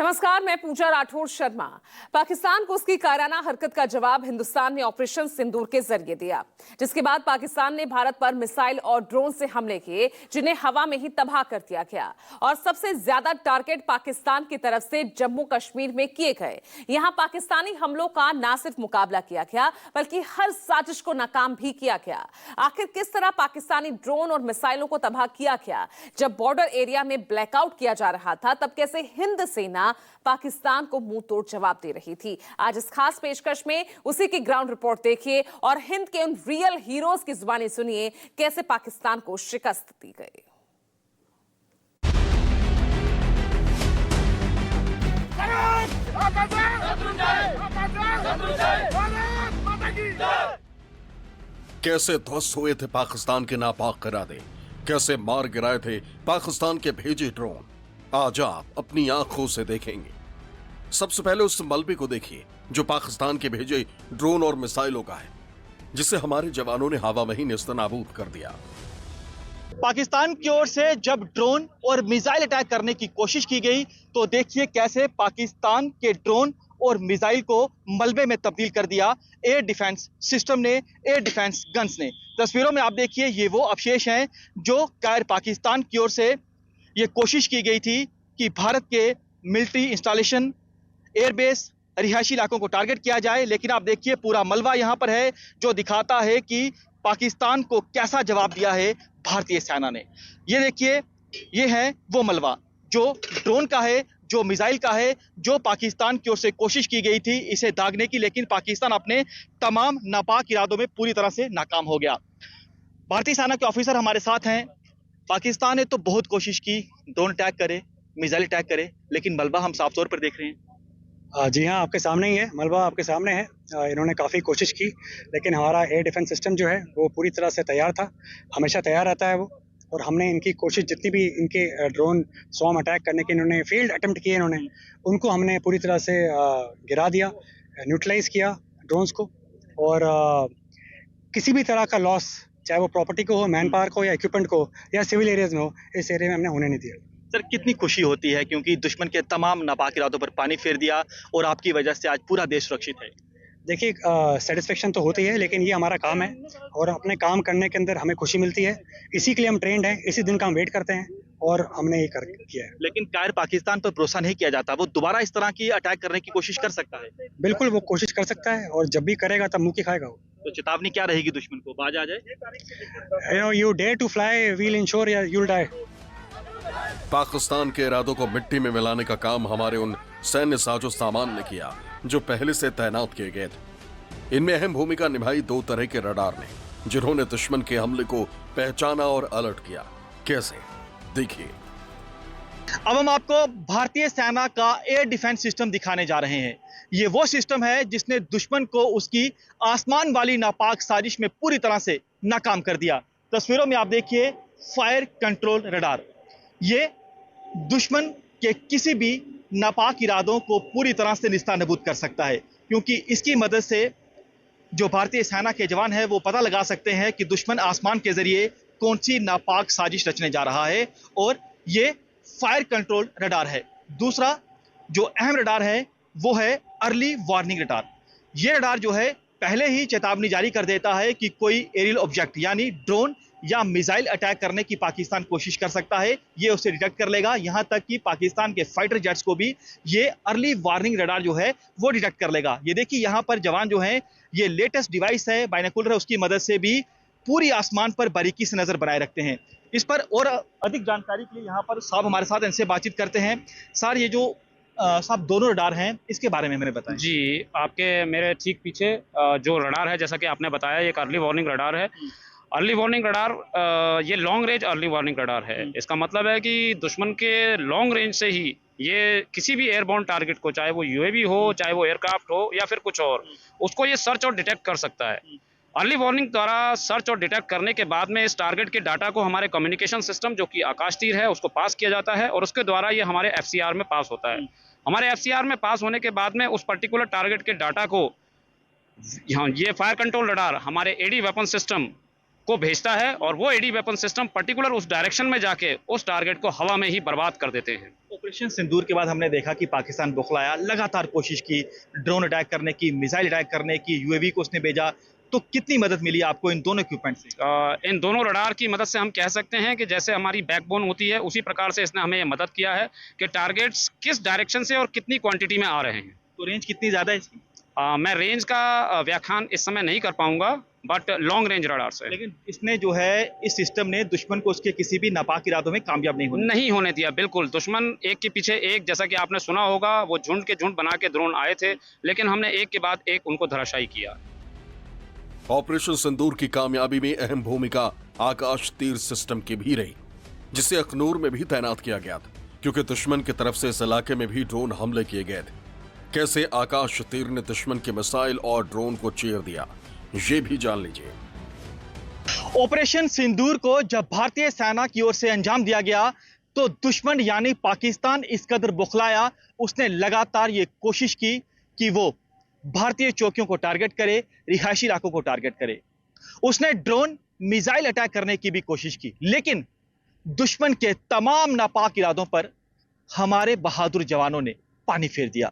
नमस्कार, मैं पूजा राठौर शर्मा। पाकिस्तान को उसकी कायराना हरकत का जवाब हिंदुस्तान ने ऑपरेशन सिंदूर के जरिए दिया, जिसके बाद पाकिस्तान ने भारत पर मिसाइल और ड्रोन से हमले किए, जिन्हें हवा में ही तबाह कर दिया गया। और सबसे ज्यादा टारगेट पाकिस्तान की तरफ से जम्मू कश्मीर में किए गए। यहां पाकिस्तानी हमलों का न सिर्फ मुकाबला किया गया, बल्कि हर साजिश को नाकाम भी किया गया। आखिर किस तरह पाकिस्तानी ड्रोन और मिसाइलों को तबाह किया गया? जब बॉर्डर एरिया में ब्लैकआउट किया जा रहा था, तब कैसे हिंद सेना पाकिस्तान को मुंह तोड़ जवाब दे रही थी? आज इस खास पेशकश में उसी की ग्राउंड रिपोर्ट देखिए और हिंद के उन रियल हीरोज की जुबानी सुनिए, कैसे पाकिस्तान को शिकस्त दी गई। कैसे ध्वस्त हुए थे पाकिस्तान के नापाक इरादे, कैसे मार गिराए थे पाकिस्तान के भेजे ड्रोन, आज आप अपनी आंखों से देखेंगे। सबसे पहले उस मलबे को देखिए जो पाकिस्तान के भेजे ड्रोन और मिसाइलों का है, जिसे हमारे जवानों ने हवा में ही नेस्तनाबूद कर दिया। पाकिस्तान की ओर से जब ड्रोन और मिसाइल अटैक करने की कोशिश की गई, तो देखिए कैसे पाकिस्तान के ड्रोन और मिसाइल को मलबे में तब्दील कर दिया एयर डिफेंस सिस्टम ने, एयर डिफेंस गन्स ने। तस्वीरों में आप देखिए ये वो अवशेष हैं जो कायर पाकिस्तान की ओर से ये कोशिश की गई थी कि भारत के मिलिट्री इंस्टॉलेशन, एयरबेस, रिहायशी इलाकों को टारगेट किया जाए। लेकिन आप देखिए पूरा मलबा यहाँ पर है जो दिखाता है कि पाकिस्तान को कैसा जवाब दिया है भारतीय सेना ने। ये देखिए, ये है वो मलबा जो ड्रोन का है, जो मिसाइल का है, जो पाकिस्तान की ओर से कोशिश की गई थी इसे दागने की, लेकिन पाकिस्तान अपने तमाम नापाक इरादों में पूरी तरह से नाकाम हो गया। भारतीय सेना के ऑफिसर हमारे साथ हैं। पाकिस्तान ने तो बहुत कोशिश की ड्रोन अटैक करे, मिसाइल अटैक करे, लेकिन मलबा हम साफ तौर पर देख रहे हैं। जी हाँ, आपके सामने ही है, मलबा आपके सामने है। इन्होंने काफ़ी कोशिश की, लेकिन हमारा एयर डिफेंस सिस्टम जो है वो पूरी तरह से तैयार था, हमेशा तैयार रहता है वो। और हमने इनकी कोशिश, जितनी भी इनके ड्रोन स्वॉर्म अटैक करने के इन्होंने फील्ड अटेम्प्ट किए इन्होंने, उनको हमने पूरी तरह से गिरा दिया, न्यूट्रलाइज किया ड्रोन्स को। और किसी भी तरह का लॉस, चाहे वो प्रॉपर्टी को हो, मैन पावर को, या इक्विपमेंट को, या सिविल एरियाज में हो, इस एरिया में हमने होने नहीं दिया। सर, कितनी खुशी होती है क्योंकि दुश्मन के तमाम नापाक इरादों पर पानी फेर दिया और आपकी वजह से आज पूरा देश सुरक्षित है। देखिए, सेटिस्फेक्शन तो होती है, लेकिन ये हमारा काम है और अपने काम करने के अंदर हमें खुशी मिलती है। इसी के लिए हम ट्रेंड हैं, इसी दिन का हम वेट करते हैं और हमने ये किया है। लेकिन कायर पाकिस्तान पर भरोसा नहीं किया जाता, वो दोबारा इस तरह की अटैक करने की कोशिश कर सकता है। बिल्कुल, वो कोशिश कर सकता है और जब भी करेगा तब मुंह की खाएगा वो। तो चेतावनी क्या रहेगी दुश्मन को, बाज आ जाए? You dare to fly, we'll ensure you'll die. Pakistan के इरादों को मिट्टी में मिलाने का काम हमारे उन सैन्य साजो सामान ने किया जो पहले से तैनात किए गए थे। इनमें अहम भूमिका निभाई दो तरह के रडार ने, जिन्होंने दुश्मन के हमले को पहचाना और अलर्ट किया। कैसे, देखिए। अब हम आपको भारतीय सेना का एयर डिफेंस सिस्टम दिखाने जा रहे हैं। ये वो सिस्टम है जिसने दुश्मन को उसकी आसमान वाली नापाक साजिश में पूरी तरह से नाकाम कर दिया। तस्वीरों में आप देखिए फायर कंट्रोल रडार। ये दुश्मन के किसी भी नापाक इरादों को पूरी तरह से निस्तानाबूद कर सकता है, क्योंकि इसकी मदद से जो भारतीय सेना के जवान हैं वो पता लगा सकते हैं कि दुश्मन आसमान के जरिए कौन सी नापाक साजिश रचने जा रहा है। और ये फायर कंट्रोल रडार है। दूसरा जो अहम रडार है वो है अर्ली वार्निंग रडार। ये रडार जो है पहले ही चेतावनी जारी कर देता है कि कोई एरियल ऑब्जेक्ट यानी ड्रोन या मिसाइल अटैक करने की पाकिस्तान कोशिश कर सकता है, ये उसे डिटेक्ट कर लेगा। यहां तक कि पाकिस्तान के फाइटर जेट्स को भी ये अर्ली वार्निंग रडार जो है वो डिटेक्ट कर लेगा। ये देखिए यहां पर जवान जो हैं, ये लेटेस्ट डिवाइस है, बाइनोकुलर है, उसकी मदद से भी पूरी आसमान पर बारीकी से नजर बनाए रखते हैं। इस पर और अधिक जानकारी के लिए यहाँ पर साहब हमारे साथ, इनसे बातचीत करते हैं। सर, ये जो साहब दोनों रडार हैं इसके बारे में मैंने बताया। जी, आपके मेरे ठीक पीछे जो रडार है, जैसा कि आपने बताया, ये एक अर्ली वार्निंग रडार है। अर्ली वार्निंग रडार ये long range early warning radar है। इसका मतलब है कि दुश्मन के लॉन्ग रेंज से ही ये किसी भी एयरबोर्न टारगेट को, चाहे वो यूएवी हो, चाहे वो एयरक्राफ्ट हो या फिर कुछ और, उसको ये सर्च और डिटेक्ट कर सकता है। अर्ली वार्निंग द्वारा सर्च और डिटेक्ट करने के बाद में इस टारगेट के डाटा को हमारे कम्युनिकेशन सिस्टम, जो कि आकाश तीर है, उसको पास किया जाता है और उसके द्वारा ये हमारे एफसीआर में पास होता है। हमारे एफसीआर में पास होने के बाद में उस पर्टिकुलर टारगेट के डाटा को ये फायर कंट्रोल रडार हमारे एडी वेपन सिस्टम को भेजता है और वो एडी वेपन सिस्टम पर्टिकुलर उस डायरेक्शन में जाके उस टारगेट को हवा में ही बर्बाद कर देते हैं। ऑपरेशन सिंदूर के बाद हमने देखा कि पाकिस्तान बौखलाया, लगातार कोशिश की ड्रोन अटैक करने की, मिसाइल अटैक करने की, यूएवी को उसने भेजा। तो कितनी मदद मिली आपको इन दोनों इक्विपमेंट से? इन दोनों रडार की मदद से हम कह सकते हैं कि जैसे हमारी बैकबोन होती है उसी प्रकार से इसने हमें ये मदद किया है कि टारगेट्स किस डायरेक्शन से और कितनी क्वांटिटी में आ रहे हैं। तो रेंज कितनी ज्यादा है इसकी? मैं रेंज का व्याख्यान इस समय नहीं कर पाऊंगा, बट लॉन्ग रेंज रडार से लेकिन इसने जो है, इस सिस्टम ने दुश्मन को उसके किसी भी नापाक इरादों में कामयाब नहीं होने दिया। बिल्कुल, दुश्मन एक के पीछे एक, जैसा कि आपने सुना होगा, वो झुंड के झुंड बना के ड्रोन आए थे, लेकिन हमने एक के बाद एक उनको धराशायी किया। ऑपरेशन सिंदूर की कामयाबी में अहम भूमिका आकाश तीर सिस्टम की भी रही, जिसे अखनूर में भी तैनात किया गया था, क्योंकि दुश्मन की तरफ से इस इलाके में भी ड्रोन हमले किए गए थे। कैसे आकाश तीर ने दुश्मन के मिसाइल और ड्रोन को चीर दिया, ये भी जान लीजिए। ऑपरेशन सिंदूर को जब भारतीय सेना की ओर से अंजाम दिया गया तो दुश्मन यानी पाकिस्तान इस कदर बौखलाया, उसने लगातार ये कोशिश की कि वो भारतीय चौकियों को टारगेट करे, रिहायशी इलाकों को टारगेट करे। उसने ड्रोन मिसाइल अटैक करने की भी कोशिश की, लेकिन दुश्मन के तमाम नापाक इरादों पर हमारे बहादुर जवानों ने पानी फेर दिया।